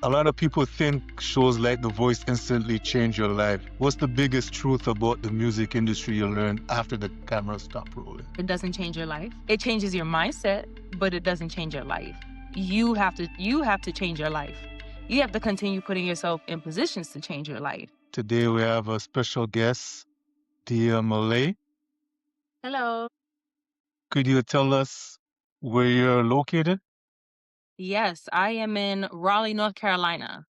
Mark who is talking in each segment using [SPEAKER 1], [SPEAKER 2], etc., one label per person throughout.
[SPEAKER 1] A lot of people think shows like The Voice instantly change your life. What's the biggest truth about the music industry you learned after the camera stopped rolling?
[SPEAKER 2] It doesn't change your life. It changes your mindset, but it doesn't change your life. You have to change your life. You have to continue putting yourself in positions to change your life.
[SPEAKER 1] Today we have a special guest, Dia Malai.
[SPEAKER 2] Hello.
[SPEAKER 1] Could you tell us where you're located?
[SPEAKER 2] Yes, I am in Raleigh, North Carolina.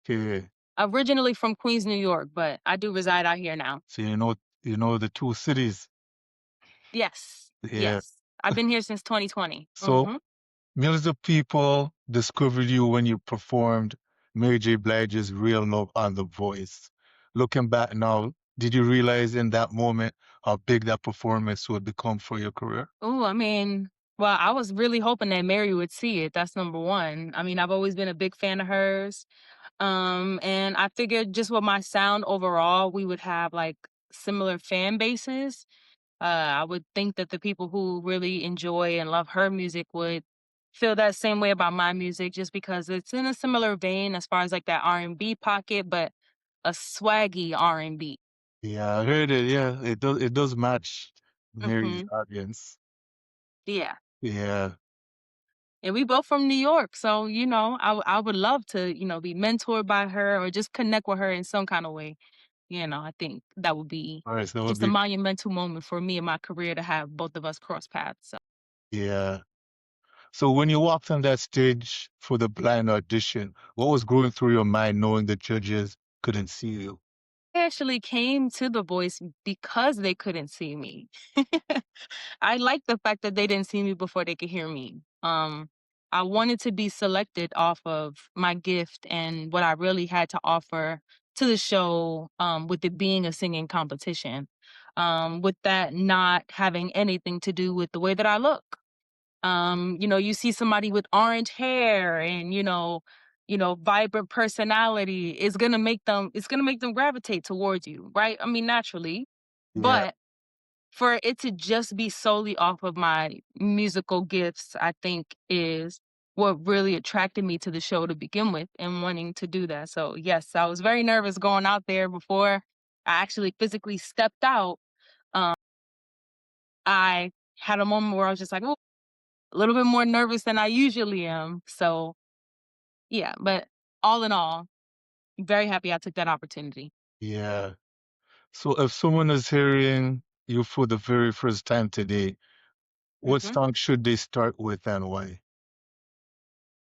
[SPEAKER 1] Okay,
[SPEAKER 2] Originally from Queens, New York, but I do reside out here now.
[SPEAKER 1] so you know the two cities.
[SPEAKER 2] Yes.
[SPEAKER 1] Yeah.
[SPEAKER 2] Yes. I've been here since 2020.
[SPEAKER 1] So millions of people discovered you when you performed Mary J. Blige's Real Love on The Voice. Looking back now, did you realize in that moment how big that performance would become for your career?
[SPEAKER 2] Oh, I mean, well, I was really hoping that Mary would see it. That's number one. I mean, I've always been a big fan of hers. And I figured just with my sound overall, we would have like similar fan bases. I would think that the people who really enjoy and love her music would feel that same way about my music, just because it's in a similar vein as far as like that R&B pocket, but a swaggy R&B.
[SPEAKER 1] Yeah, I heard it. Yeah, it does match Mary's
[SPEAKER 2] Hmm.
[SPEAKER 1] audience.
[SPEAKER 2] Yeah.
[SPEAKER 1] Yeah,
[SPEAKER 2] And we both from New York, so I would love to be mentored by her or just connect with her in some kind of way. I think that would be
[SPEAKER 1] all right, so that would
[SPEAKER 2] just a
[SPEAKER 1] be,
[SPEAKER 2] monumental moment for me in my career to have both of us cross paths. So
[SPEAKER 1] yeah. So when you walked on that stage for the blind audition, what was going through your mind knowing the judges couldn't see you?
[SPEAKER 2] I actually came to The Voice because they couldn't see me. I like the fact that they didn't see me before they could hear me. I wanted to be selected off of my gift and what I really had to offer to the show, with it being a singing competition. With that not having anything to do with the way that I look. You see somebody with orange hair and vibrant personality is gonna make them it's gonna make them gravitate towards you, right? I mean, naturally.
[SPEAKER 1] Yeah,
[SPEAKER 2] But for it to just be solely off of my musical gifts, I think is what really attracted me to the show to begin with and wanting to do that. So yes, I was very nervous going out there before I actually physically stepped out. Um, I had a moment where I was just like, oh, a little bit more nervous than I usually am. So yeah, but all in all, very happy I took that opportunity.
[SPEAKER 1] yeah. So if someone is hearing you for the very first time today, what
[SPEAKER 2] Hmm.
[SPEAKER 1] song should they start with and why?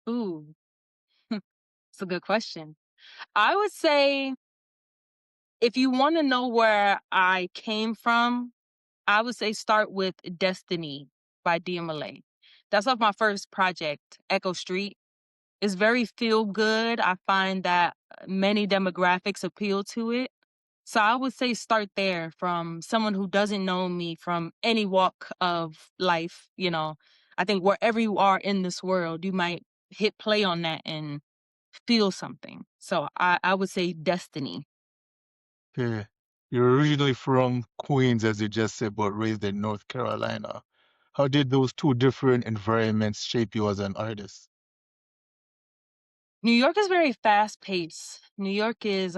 [SPEAKER 2] Ooh, it's a good question. I would say if you want to know where I came from, I would say start with Destiny by Dia Malai. That's off my first project, Echo Street. It's very feel good. I find that many demographics appeal to it. So I would say start there from someone who doesn't know me from any walk of life. I think wherever you are in this world, you might hit play on that and feel something. So I would say Destiny.
[SPEAKER 1] Yeah. You're originally from Queens, as you just said, but raised in North Carolina. How did those two different environments shape you as an artist?
[SPEAKER 2] New York is very fast paced. New York is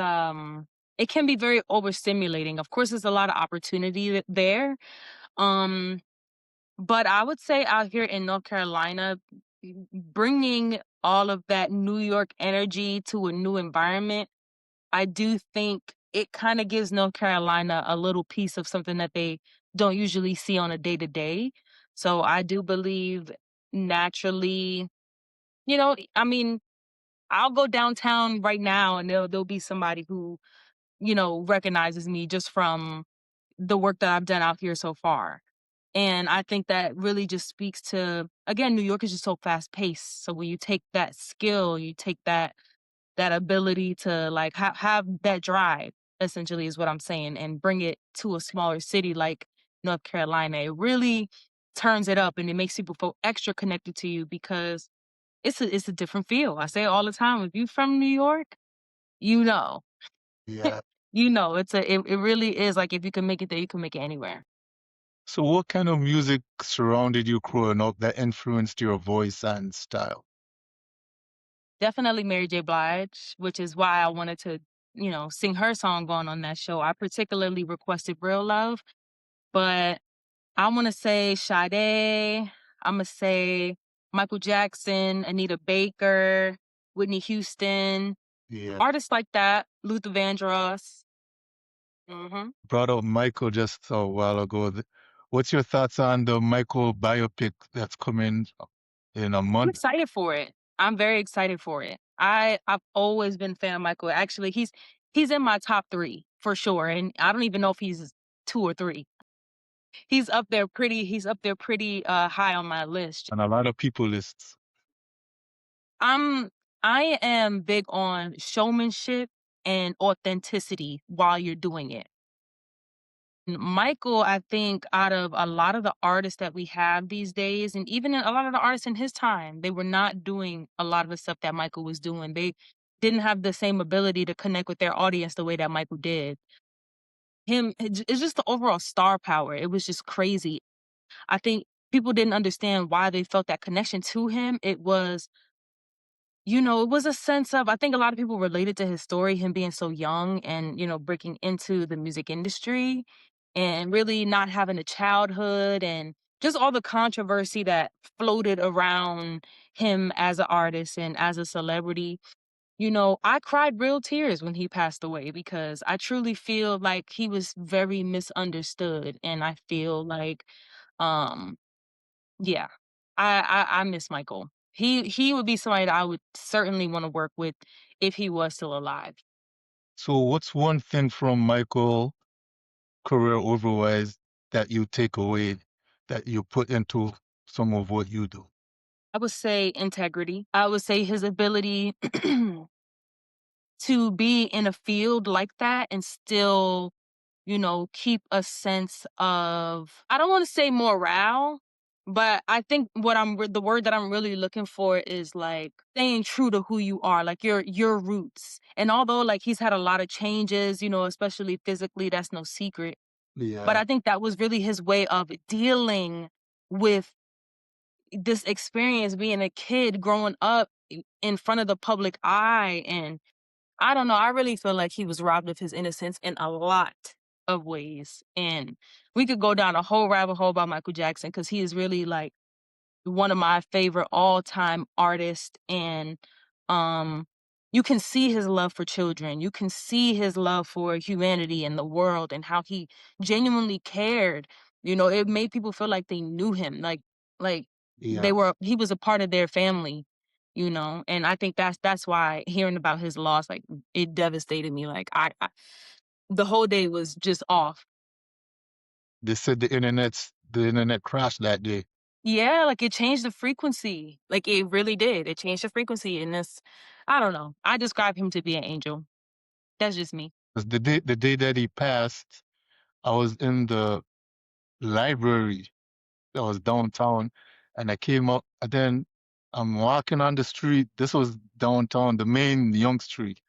[SPEAKER 2] it can be very overstimulating. Of course, there's a lot of opportunity there. Um but I would say out here in North Carolina, bringing all of that New York energy to a new environment, I do think it kind of gives North Carolina a little piece of something that they don't usually see on a day to day. So I do believe naturally, I mean, I'll go downtown right now and there'll be somebody who, recognizes me just from the work that I've done out here so far. And I think that really just speaks to, again, New York is just so fast paced. So when you take that skill, you take that ability to like have that drive, essentially is what I'm saying, and bring it to a smaller city like North Carolina. It really turns it up and it makes people feel extra connected to you because it's a different feel. I say it all the time. If you from New York, you know.
[SPEAKER 1] Yeah.
[SPEAKER 2] It really is like if you can make it there, you can make it anywhere.
[SPEAKER 1] So what kind of music surrounded you growing up that influenced your voice and style?
[SPEAKER 2] definitely Mary J. Blige, which is why I wanted to, sing her song on that show. I particularly requested Real Love, but I wanna say Sade, Imma say Michael Jackson, Anita Baker, Whitney Houston,
[SPEAKER 1] Yeah.
[SPEAKER 2] artists like that, Luther Vandross. Mhm.
[SPEAKER 1] Brought up Michael just a while ago. What's your thoughts on the Michael biopic that's coming in a
[SPEAKER 2] I'm
[SPEAKER 1] month?
[SPEAKER 2] excited for it. I'm very excited for it. I've always been a fan of Michael. Actually, he's in my top 3 for sure, and I don't even know if he's 2 or 3. He's up there pretty high on my list.
[SPEAKER 1] And a lot of people lists.
[SPEAKER 2] I'm I am big on showmanship and authenticity while you're doing it. Michael, I think out of a lot of the artists that we have these days, and even a lot of the artists in his time, they were not doing a lot of the stuff that Michael was doing. They didn't have the same ability to connect with their audience the way that Michael did. It's just the overall star power. It was just crazy. I think people didn't understand why they felt that connection to him. It was a sense of, I think a lot of people related to his story, him being so young and, breaking into the music industry and really not having a childhood and just all the controversy that floated around him as an artist and as a celebrity. I cried real tears when he passed away because I truly feel like he was very misunderstood. And I feel like, um, yeah. I miss Michael. He would be somebody that I would certainly wanna work with if he was still alive.
[SPEAKER 1] So what's one thing from Michael career otherwise that you take away that you put into some of what you do?
[SPEAKER 2] I would say integrity. I would say his ability to be in a field like that and still, keep a sense of, I don't wanna say morale, but I think the word that I'm really looking for is, like, staying true to who you are, like, your roots. And although, like, he's had a lot of changes, especially physically, that's no secret, but
[SPEAKER 1] Yeah.
[SPEAKER 2] I think that was really his way of dealing with this experience being a kid growing up in front of the public eye. And I don't know, I really feel like he was robbed of his innocence in a lot of ways, and we could go down a whole rabbit hole about Michael Jackson because he is really, like, one of my favorite all-time artists. And, um, you can see his love for children, you can see his love for humanity and the world and how he genuinely cared. It made people feel like they knew him, like
[SPEAKER 1] Yeah.
[SPEAKER 2] he was a part of their family, and I think that's why hearing about his loss, like, it devastated me. Like, I the whole day was just off.
[SPEAKER 1] They said the internet crashed that day.
[SPEAKER 2] Yeah, like, it changed the frequency. Like, it really did. It changed the frequency, and I don't know. I describe him to be an angel. That's just me.
[SPEAKER 1] 'Cause the day that he passed, I was in the library that was downtown, and I came up, and then I'm walking on the street. This was downtown, the main Young Street.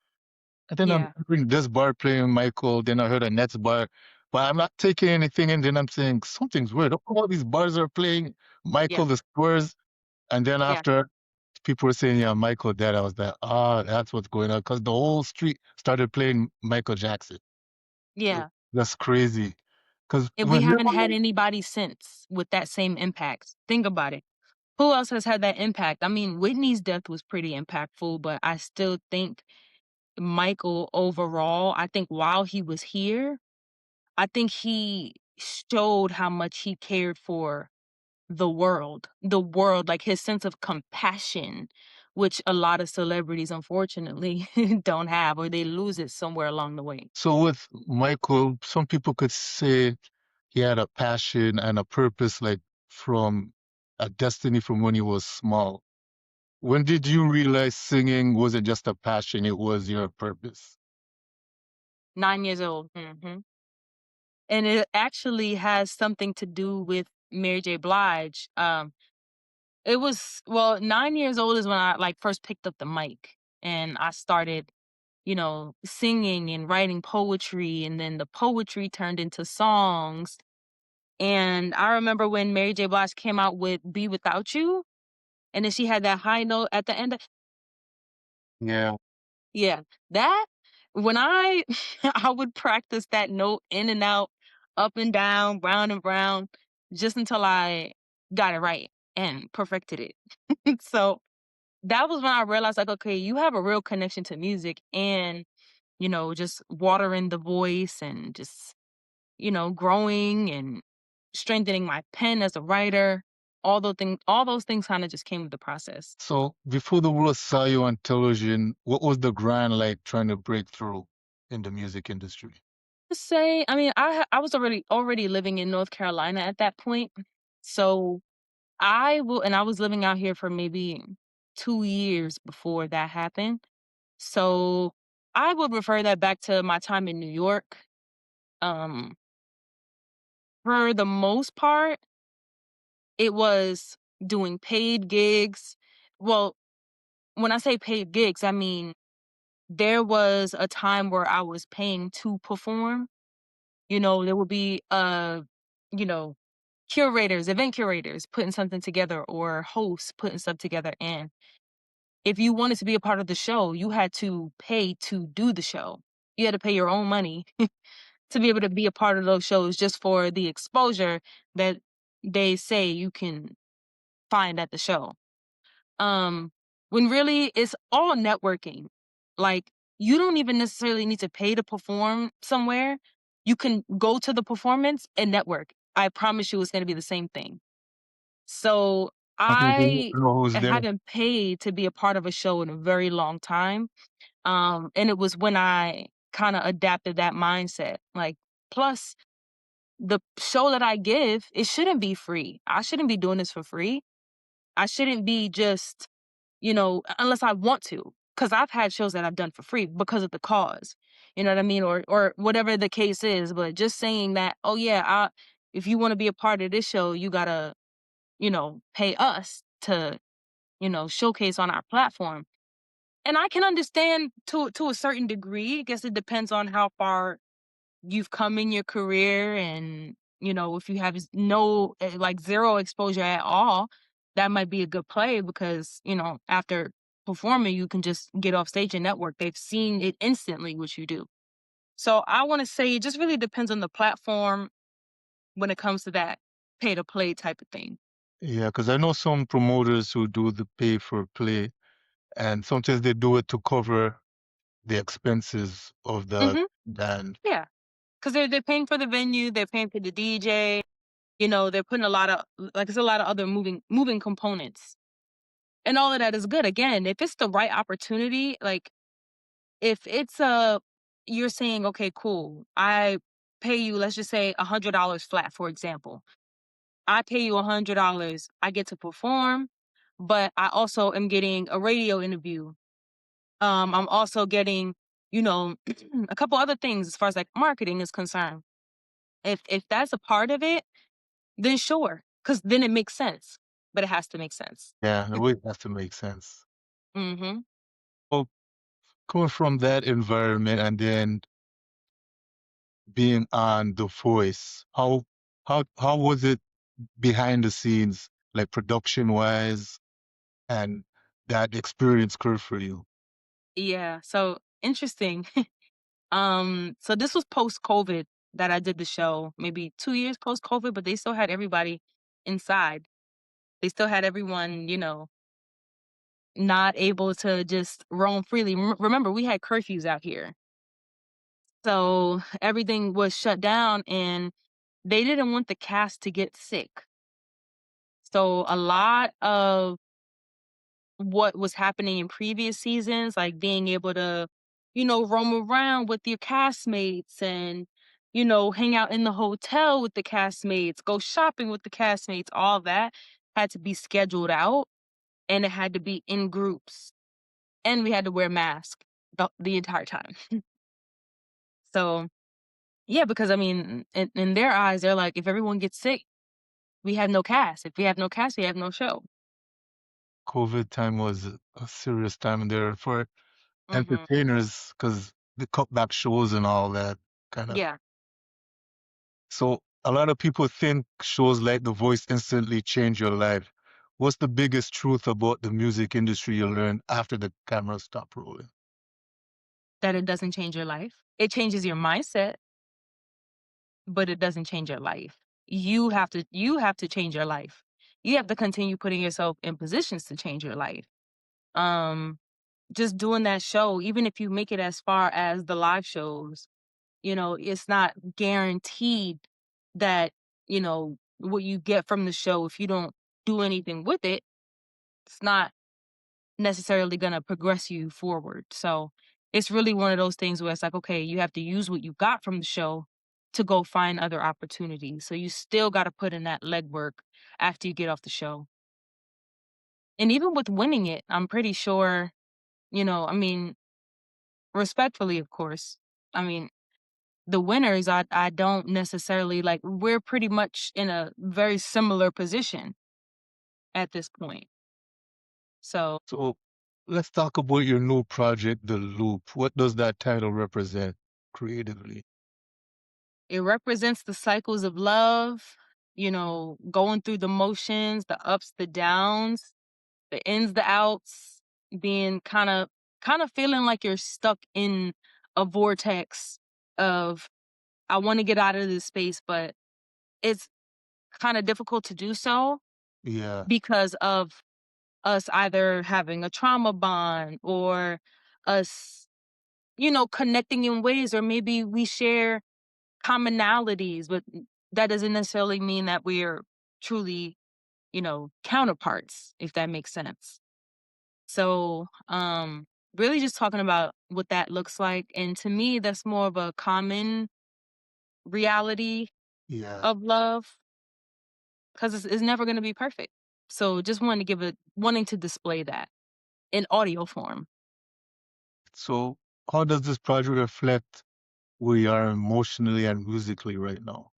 [SPEAKER 1] And then I'm
[SPEAKER 2] Yeah,
[SPEAKER 1] hearing this bar playing Michael, then I heard a Nets bar, but I'm not taking anything in. Then I'm saying something's weird. All these bars are playing Michael,
[SPEAKER 2] yeah,
[SPEAKER 1] the Spurs, and then
[SPEAKER 2] yeah,
[SPEAKER 1] after people were saying, "Yeah, Michael dead," I was like, "Ah, that's what's going on," because the whole street started playing Michael Jackson.
[SPEAKER 2] yeah.
[SPEAKER 1] That's crazy. Because
[SPEAKER 2] And we
[SPEAKER 1] when
[SPEAKER 2] haven't had
[SPEAKER 1] you're
[SPEAKER 2] anybody since with that same impact. Think about it. Who else has had that impact? I mean, Whitney's death was pretty impactful, but I still think Michael overall, I think while he was here, I think he showed how much he cared for the world, like his sense of compassion, which a lot of celebrities unfortunately don't have, or they lose it somewhere along the way.
[SPEAKER 1] So with Michael, some people could say he had a passion and a purpose, like from a destiny from when he was small. When did you realize singing wasn't just a passion, it was your purpose?
[SPEAKER 2] 9 years old. And it actually has something to do with Mary J. Blige. It was, well, 9 years old is when I, like, first picked up the mic and I started, singing and writing poetry, and then the poetry turned into songs. And I remember when Mary J. Blige came out with "Be Without You," and then she had that high note at the end.
[SPEAKER 1] Yeah.
[SPEAKER 2] Yeah, that when I I would practice that note in and out, up and down, round and round, just until I got it right and perfected it. So that was when I realized, like, okay, you have a real connection to music and, just watering the voice and just, growing and strengthening my pen as a writer. All those things kind of just came with the process.
[SPEAKER 1] So before the world saw you on television, what was the grind like trying to break through in the music industry?
[SPEAKER 2] To say, I mean, I was already living in North Carolina at that point. So I was living out here for maybe 2 years before that happened. So I would refer that back to my time in New York. Um, for the most part, it was doing paid gigs. Well, when I say paid gigs, I mean there was a time where I was paying to perform. There would be you know, curators, event curators putting something together or hosts putting stuff together. And if you wanted to be a part of the show, you had to pay to do the show. You had to pay your own money to be able to be a part of those shows just for the exposure that they say you can find at the show. Um, when really it's all networking. Like, you don't even necessarily need to pay to perform somewhere. You can go to the performance and network. I promise you it's going to be the same thing. So
[SPEAKER 1] I think you
[SPEAKER 2] I
[SPEAKER 1] know who's there.
[SPEAKER 2] haven't paid to be a part of a show in a very long time. And it was when I kind of adapted that mindset. Like, plus the show that I give, it shouldn't be free. I shouldn't be doing this for free. I shouldn't be just, unless I want to. Because I've had shows that I've done for free because of the cause. You know what I mean? Or whatever the case is. But just saying that, oh yeah, if you want to be a part of this show, you gotta, pay us to, showcase on our platform. And I can understand to a certain degree. I guess it depends on how far you've come in your career and, if you have no like zero exposure at all, that might be a good play because, after performing, you can just get off stage and network. They've seen it instantly what you do. So I want to say it just really depends on the platform when it comes to that pay to play type of thing.
[SPEAKER 1] Yeah, because I know some promoters who do the pay for play, and sometimes they do it to cover the expenses of the
[SPEAKER 2] Hmm.
[SPEAKER 1] band.
[SPEAKER 2] Yeah. Because they're paying for the venue, they're paying for the DJ, they're putting a lot of like it's a lot of other moving components. And all of that is good. Again, if it's the right opportunity, like if it's a you're saying, okay, cool, I pay you, let's just say $100 flat, for example. I pay you $100, I get to perform, but I also am getting a radio interview. I'm also getting, you know, a couple other things as far as like marketing is concerned. If that's a part of it, then sure, because then it makes sense. But it has to make sense.
[SPEAKER 1] Yeah, the way has to make sense.
[SPEAKER 2] Hmm.
[SPEAKER 1] Well, coming from that environment and then being on The Voice, how was it behind the scenes, like production wise, and that experience curve for you?
[SPEAKER 2] Yeah. So interesting. So this was post COVID that I did the show, maybe 2 years post COVID, but they still had everybody inside. They still had everyone, not able to just roam freely. Remember, we had curfews out here. So everything was shut down and they didn't want the cast to get sick. So a lot of what was happening in previous seasons, like being able to, roam around with your castmates and, hang out in the hotel with the castmates, go shopping with the castmates, all that had to be scheduled out and it had to be in groups. And we had to wear masks the entire time. So, yeah, because I mean, in their eyes, they're like, if everyone gets sick, we have no cast. If we have no cast, we have no show.
[SPEAKER 1] COVID time was a serious time there for
[SPEAKER 2] Hmm.
[SPEAKER 1] entertainers because they cut back shows and all that kind of.
[SPEAKER 2] Yeah.
[SPEAKER 1] So a lot of people think shows like The Voice instantly change your life. What's the biggest truth about the music industry you learned after the camera stopped rolling?
[SPEAKER 2] That it doesn't change your life. It changes your mindset, but it doesn't change your life. You have to change your life. You have to continue putting yourself in positions to change your life. Um, just doing that show, even if you make it as far as the live shows, it's not guaranteed that, what you get from the show, if you don't do anything with it, it's not necessarily gonna progress you forward. So it's really one of those things where it's like, okay, you have to use what you got from the show to go find other opportunities. So you still got to put in that legwork after you get off the show. And even with winning it, I'm pretty sure, I mean, respectfully, of course. I mean, the winners, I don't necessarily like. We're pretty much in a very similar position at this point. So
[SPEAKER 1] So let's talk about your new project, The Loop. What does that title represent creatively?
[SPEAKER 2] it represents the cycles of love, going through the motions, the ups, the downs, the ins, the outs, being kind of feeling like you're stuck in a vortex of I want to get out of this space, but it's kind of difficult to do so
[SPEAKER 1] Yeah,
[SPEAKER 2] because of us either having a trauma bond or us, connecting in ways, or maybe we share commonalities, but that doesn't necessarily mean that we're truly, counterparts, if that makes sense. So, really just talking about what that looks like. And to me, that's more of a common reality
[SPEAKER 1] yeah.
[SPEAKER 2] of love because it's never going to be perfect. So just wanting to display that in audio form.
[SPEAKER 1] So how does this project reflect where you are emotionally and musically right now?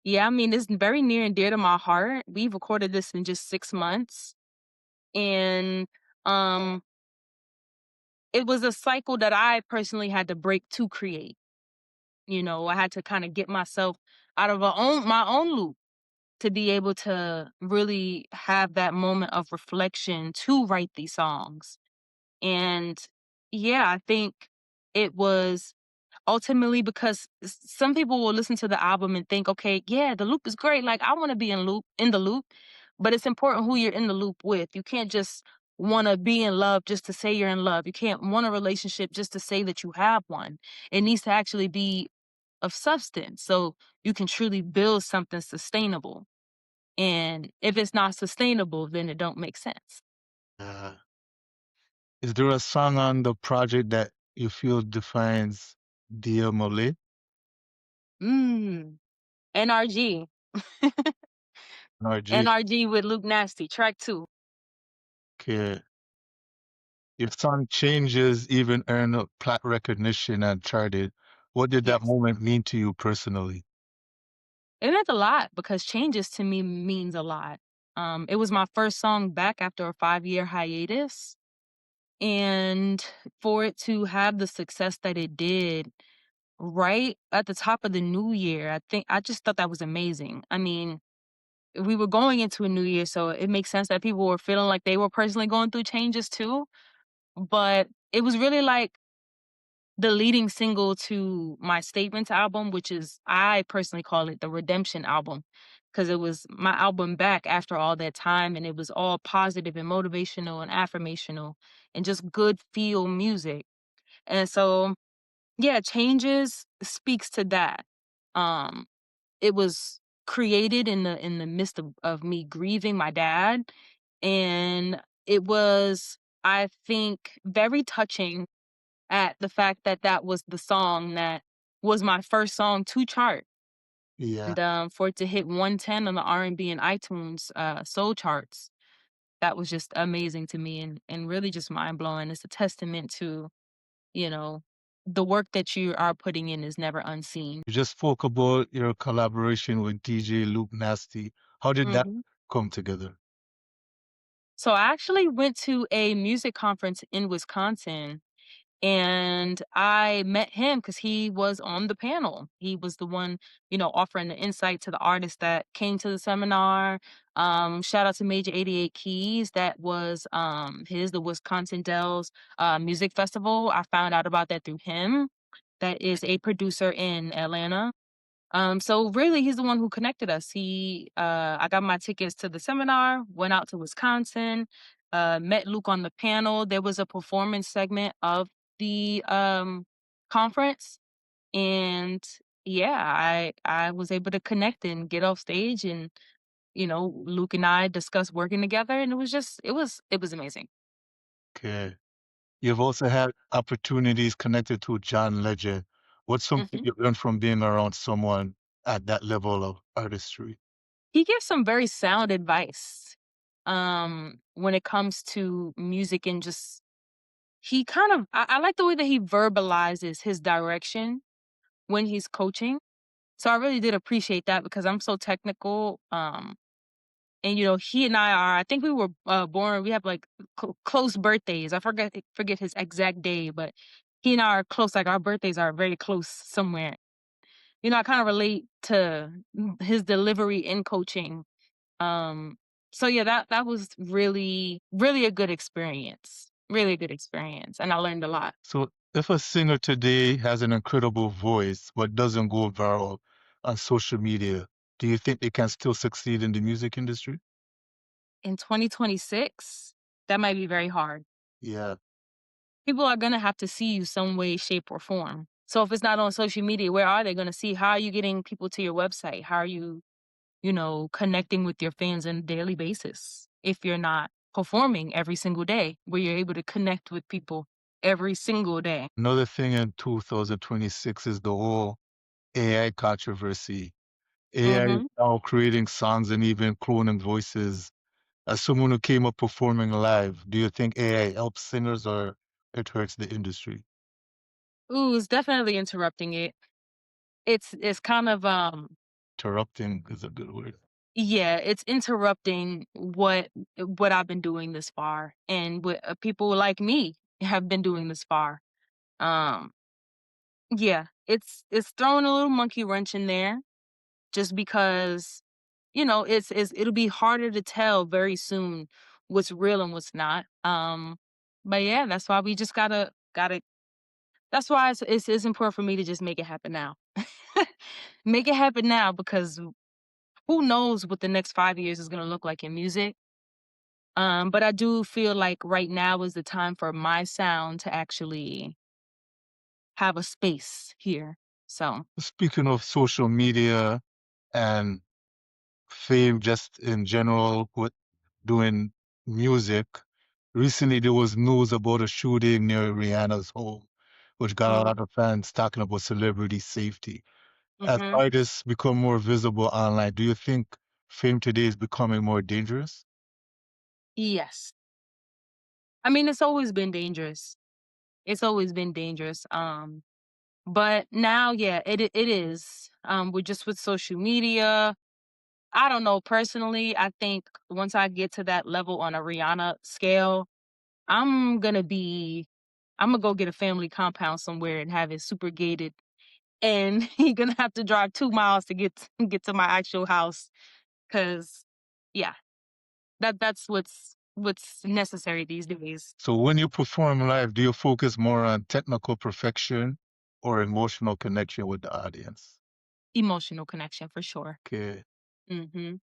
[SPEAKER 2] Yeah, I mean, it's very near and dear to my heart. We recorded this in just 6 months. And um it was a cycle that I personally had to break to create. I had to kind of get myself out of my own loop to be able to really have that moment of reflection to write these songs. And yeah, I think it was ultimately because some people will listen to the album and think, okay, yeah, the loop is great. Like I want to be in the loop, but it's important who you're in the loop with. You can't just want to be in love just to say you're in love. You can't want a relationship just to say that you have one. It needs to actually be of substance so you can truly build something sustainable. And if it's not sustainable, then it don't make sense.
[SPEAKER 1] Uh, is there a song on the project that you feel defines Dia Malai?
[SPEAKER 2] Mm. NRG.
[SPEAKER 1] RG,
[SPEAKER 2] NRG with Luke Nasty, track 2.
[SPEAKER 1] okay. Your song Changes even earned a plat recognition and charted. What did that
[SPEAKER 2] Yes.
[SPEAKER 1] moment mean to you personally?
[SPEAKER 2] It meant a lot because changes to me means a lot. It was my first song back after a 5-year hiatus, and for it to have the success that it did right at the top of the new year, I just thought that was amazing. I mean, we were going into a new year, so it makes sense that people were feeling like they were personally going through changes too, but it was really like the leading single to my Statements album, which is I personally call it the redemption album, because it was my album back after all that time, and it was all positive and motivational and affirmational and just good feel music. And so, yeah, Changes speaks to that. Um, it was created in the midst of me grieving my dad, and it was, I think, very touching at the fact that that was the song that was my first song to chart,
[SPEAKER 1] Yeah,
[SPEAKER 2] and, for it to hit 110 on the R&B and iTunes, soul charts, that was just amazing to me and really just mind-blowing. It's a testament to, you know, the work that you are putting in is never unseen.
[SPEAKER 1] you just spoke about your collaboration with DJ Luke Nasty. How did that
[SPEAKER 2] Mhm.
[SPEAKER 1] come together?
[SPEAKER 2] So I actually went to a music conference in Wisconsin, and I met him because he was on the panel. He was the one, offering the insight to the artists that came to the seminar. Shout out to Major 88 Keys. That was the Wisconsin Dells Music Festival. I found out about that through him. That is a producer in Atlanta. So really he's the one who connected us. I got my tickets to the seminar, went out to Wisconsin, met Luke on the panel. There was a performance segment of the conference, and yeah, I was able to connect and get off stage, and Luke and I discussed working together, and it was amazing.
[SPEAKER 1] Okay. You've also had opportunities connected to John Legend. What's something
[SPEAKER 2] Mhm.
[SPEAKER 1] you learned from being around someone at that level of artistry?
[SPEAKER 2] He gives some very sound advice when it comes to music, and just he kind of I like the way that he verbalizes his direction when he's coaching. So I really did appreciate that because I'm so technical. And he and I think we were born. We have like close birthdays. I forget his exact day, but he and I are close. Like our birthdays are very close somewhere. I kind of relate to his delivery in coaching. Um, so yeah, that was really really a good experience. Really a good experience, and I learned a lot.
[SPEAKER 1] So, if a singer today has an incredible voice but doesn't go viral on social media, do you think they can still succeed in the music industry?
[SPEAKER 2] In 2026, that might be very hard.
[SPEAKER 1] Yeah.
[SPEAKER 2] People are gonna have to see you some way, shape, or form. So if it's not on social media, where are they gonna see? How are you getting people to your website? How are you, connecting with your fans on a daily basis if you're not performing every single day where you're able to connect with people every single day?
[SPEAKER 1] Another thing in 2026 is the whole AI controversy. AI is
[SPEAKER 2] Mhm.
[SPEAKER 1] now creating songs and even cloning voices. As someone who came up performing live, do you think AI helps singers or it hurts the industry?
[SPEAKER 2] Ooh, it's definitely interrupting it. It's kind of,
[SPEAKER 1] Interrupting is a good word.
[SPEAKER 2] yeah, it's interrupting what I've been doing this far, and what people like me have been doing this far. Um, yeah, it's throwing a little monkey wrench in there, just because it'll be harder to tell very soon what's real and what's not. But yeah, that's why we just gotta. That's why it's important for me to just make it happen now. Make it happen now, because who knows what the next 5 years is gonna look like in music. But I do feel like right now is the time for my sound to actually have a space here. So,
[SPEAKER 1] Speaking of social media and fame just in general with doing music, recently there was news about a shooting near Rihanna's home, which got a
[SPEAKER 2] mm,
[SPEAKER 1] lot of fans talking about celebrity safety. As
[SPEAKER 2] mhm,
[SPEAKER 1] artists become more visible online, do you think fame today is becoming more dangerous?
[SPEAKER 2] yes. I mean, it's always been dangerous. It's always been dangerous. But now, yeah, it is. With social media. I don't know personally. I think once I get to that level on a Rihanna scale, I'm gonna be. I'm gonna go get a family compound somewhere and have it super gated, and you're gonna have to drive 2 miles to get to my actual house. Cause, yeah, that's what's necessary these days.
[SPEAKER 1] So when you perform live, do you focus more on technical perfection or emotional connection with the audience?
[SPEAKER 2] Emotional connection for sure.
[SPEAKER 1] Okay.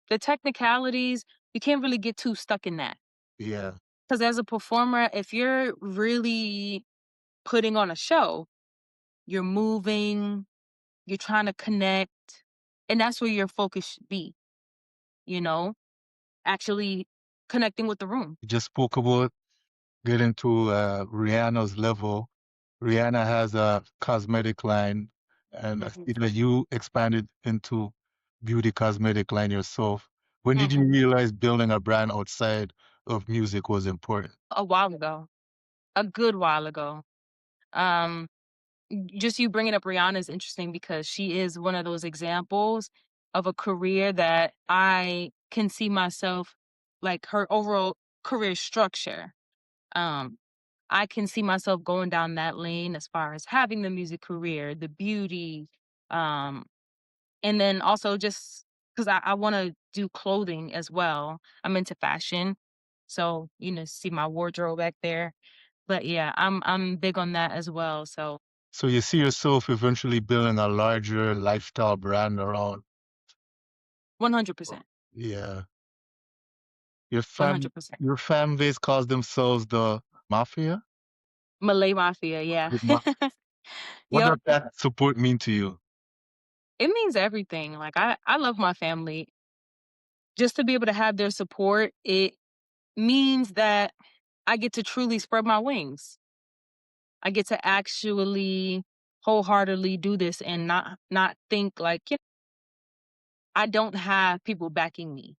[SPEAKER 2] The technicalities, you can't really get too stuck in that.
[SPEAKER 1] Yeah.
[SPEAKER 2] Because as a performer, if you're really putting on a show, you're moving, you're trying to connect, and that's where your focus should be, you know, actually connecting with the room.
[SPEAKER 1] You just spoke about getting to Rihanna's level. Rihanna has a cosmetic line, and I
[SPEAKER 2] Mhm.
[SPEAKER 1] see that you expanded into beauty cosmetic line yourself. When did you
[SPEAKER 2] Mhm.
[SPEAKER 1] realize building a brand outside of music was important?
[SPEAKER 2] A while ago, a good while ago. Um, just you bringing up Rihanna is interesting because she is one of those examples of a career that I can see myself, like her overall career structure. Um, I can see myself going down that lane as far as having the music career, the beauty, um, and then also just because I want to do clothing as well. I'm into fashion. So, see my wardrobe back there. But yeah, I'm big on that as well. So
[SPEAKER 1] So you see yourself eventually building a larger lifestyle brand around.
[SPEAKER 2] 100%.
[SPEAKER 1] Yeah. Your fam
[SPEAKER 2] 100%.
[SPEAKER 1] your fan base calls themselves the mafia?
[SPEAKER 2] Malay Mafia, yeah.
[SPEAKER 1] The ma- What
[SPEAKER 2] Yep.
[SPEAKER 1] does that support mean to you?
[SPEAKER 2] It means everything. Like I love my family. Just to be able to have their support, it means that I get to truly spread my wings. I get to actually wholeheartedly do this and not think like, I don't have people backing me,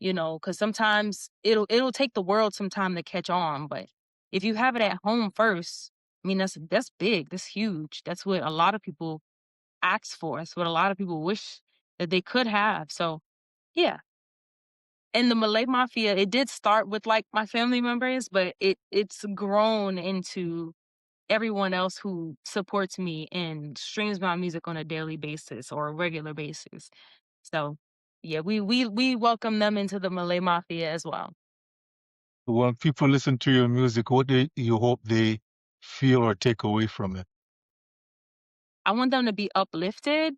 [SPEAKER 2] because sometimes it'll take the world some time to catch on, but if you have it at home first, I mean that's big, that's huge. That's what a lot of people ask for. It's what a lot of people wish that they could have. So, yeah. And the Malay Mafia, it did start with like my family members, but it's grown into everyone else who supports me and streams my music on a daily basis or a regular basis. So, yeah, we welcome them into the Malay Mafia as well.
[SPEAKER 1] When people listen to your music, what do you hope they feel or take away from it?
[SPEAKER 2] I want them to be uplifted.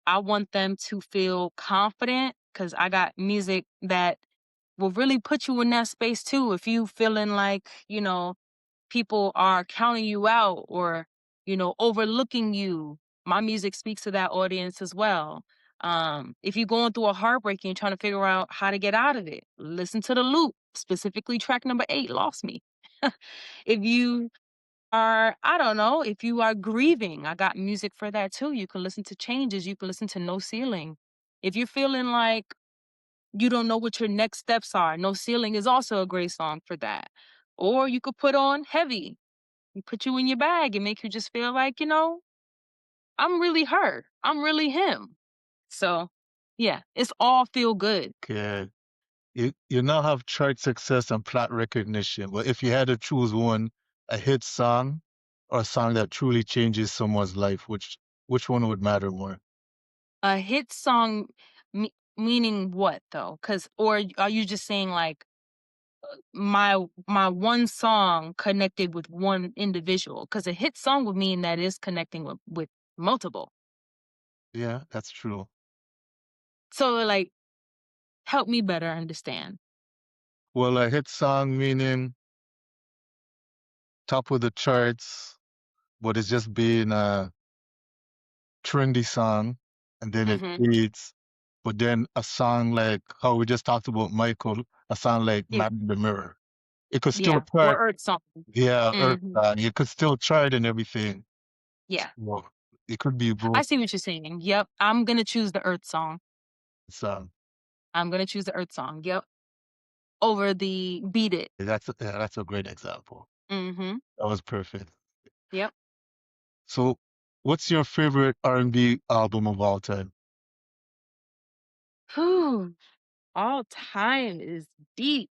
[SPEAKER 2] I want them to feel confident because I got music that will really put you in that space too. If you feeling like, people are counting you out or, overlooking you, my music speaks to that audience as well. If you're going through a heartbreak and you're trying to figure out how to get out of it, listen to the loop, specifically track number 8, Lost Me. If you I don't know, if you are grieving, I got music for that too. You can listen to Changes, you can listen to No Ceiling. If you're feeling like you don't know what your next steps are, No Ceiling is also a great song for that. Or you could put on Heavy and put you in your bag and make you just feel like, I'm really her. I'm really him. So, yeah, it's all feel good.
[SPEAKER 1] Okay. You now have chart success and plot recognition, but if you had to choose one, a hit song or a song that truly changes someone's life, which one would matter more?
[SPEAKER 2] A hit song meaning what though? Cuz or are you just saying like my one song connected with one individual? Cuz a hit song would mean that it's connecting with multiple.
[SPEAKER 1] Yeah, that's true.
[SPEAKER 2] So like help me better understand.
[SPEAKER 1] Well, a hit song meaning top of the charts, but it's just being a trendy song and then it
[SPEAKER 2] Mhm.
[SPEAKER 1] fades. But then a song like how we just talked about Michael, a song like
[SPEAKER 2] Yeah.
[SPEAKER 1] Man in the Mirror. It could still
[SPEAKER 2] Yeah. Or
[SPEAKER 1] chart,
[SPEAKER 2] earth song.
[SPEAKER 1] yeah, Earth
[SPEAKER 2] Mhm.
[SPEAKER 1] song. It could still chart and everything.
[SPEAKER 2] Yeah.
[SPEAKER 1] Well, it could be
[SPEAKER 2] I
[SPEAKER 1] both
[SPEAKER 2] see what you're saying. Yep. I'm going to choose the earth song.
[SPEAKER 1] song.
[SPEAKER 2] I'm going to choose the earth song. Yep. Over the beat it.
[SPEAKER 1] That's a great example.
[SPEAKER 2] Mhm.
[SPEAKER 1] That was perfect.
[SPEAKER 2] Yep.
[SPEAKER 1] So, what's your favorite R&B album of all time?
[SPEAKER 2] Whew. All time is deep.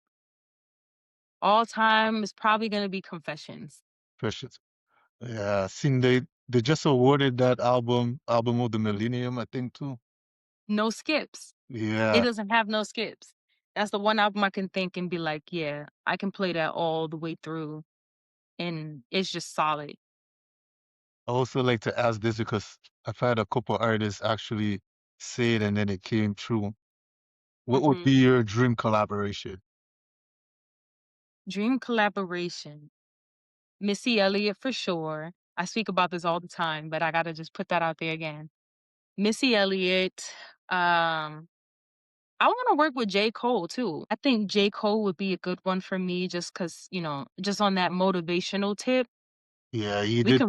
[SPEAKER 2] All time is probably going to be Confessions.
[SPEAKER 1] Precious. Yeah, seen they just awarded that album of the millennium, I think too.
[SPEAKER 2] No skips. It
[SPEAKER 1] Yeah.
[SPEAKER 2] doesn't have no skips. That's the one album I can think and be like, "Yeah, I can play that all the way through," and it's just solid.
[SPEAKER 1] I also like to ask this because I've had a couple artists actually say it and then it came true. What would be
[SPEAKER 2] Mhm.
[SPEAKER 1] your dream collaboration?
[SPEAKER 2] Dream collaboration. Missy Elliott for sure. I speak about this all the time, but I gotta just put that out there again. Missy Elliott, I wanna work with J. Cole too. I think J. Cole would be a good one for me just 'cause, just on that motivational tip.
[SPEAKER 1] Yeah, you
[SPEAKER 2] We
[SPEAKER 1] did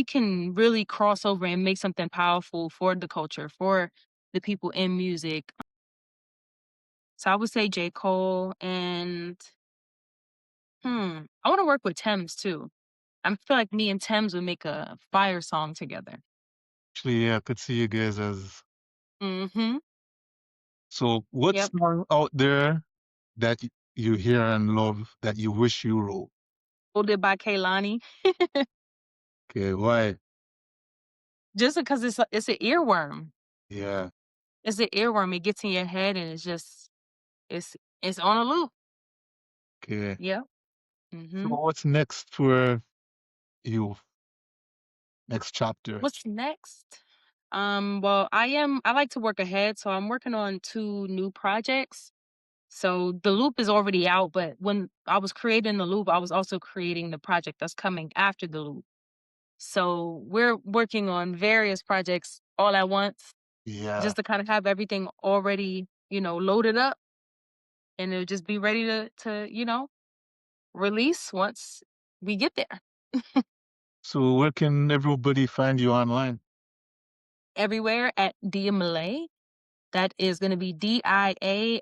[SPEAKER 2] can really cross over and make something powerful for the culture, for the people in music. So I would say J. Cole and, I wanna work with Thames too. I feel like me and Thames would make a fire song together.
[SPEAKER 1] actually, yeah, I could see you guys as.
[SPEAKER 2] Mhm.
[SPEAKER 1] So, what
[SPEAKER 2] Yep.
[SPEAKER 1] song out there that you hear and love that you wish you wrote?
[SPEAKER 2] Molded by Kaylani.
[SPEAKER 1] Okay, why?
[SPEAKER 2] Just because it's an earworm.
[SPEAKER 1] Yeah.
[SPEAKER 2] It's an earworm. It gets in your head and it's just it's it's on a loop.
[SPEAKER 1] Okay.
[SPEAKER 2] Yeah.
[SPEAKER 1] So
[SPEAKER 2] Mhm.
[SPEAKER 1] what's next for you? Next chapter?
[SPEAKER 2] What's next? Well, I like to work ahead, so I'm working on 2 new projects. So the loop is already out, but when I was creating the loop, I was also creating the project that's coming after the loop. So we're working on various projects all at once
[SPEAKER 1] Yeah.
[SPEAKER 2] just to kind of have everything already, loaded up and it'll just be ready to release once we get there.
[SPEAKER 1] So where can everybody find you online?
[SPEAKER 2] Everywhere at Dia Malay. That is going to be Diamalai,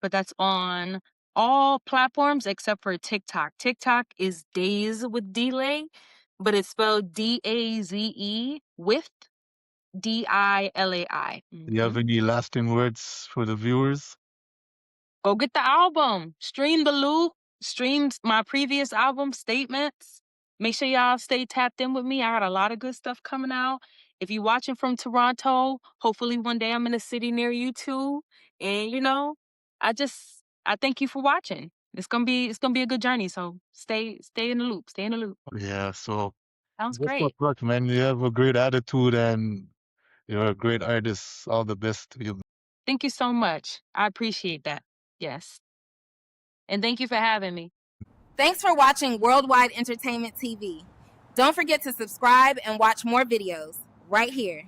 [SPEAKER 2] but that's on all platforms except for TikTok. TikTok is Days with Delay, but it's spelled Daze with Dilai.
[SPEAKER 1] Do you have any lasting words for the viewers?
[SPEAKER 2] Go get the album. Stream the loop. Stream my previous album, Statements. Make sure y'all stay tapped in with me. I got a lot of good stuff coming out. If you're watching from Toronto, hopefully one day I'm in a city near you too. And I thank you for watching. It's gonna be a good journey. So stay in the loop. Stay in the loop.
[SPEAKER 1] Yeah, so
[SPEAKER 2] Sounds
[SPEAKER 1] best of
[SPEAKER 2] great.
[SPEAKER 1] luck, man. You have a great attitude and you're a great artist. All the best to you.
[SPEAKER 2] Thank you so much. I appreciate that. Yes. And thank you for having me.
[SPEAKER 3] Thanks for watching Worldwide Entertainment TV. Don't forget to subscribe and watch more videos right here.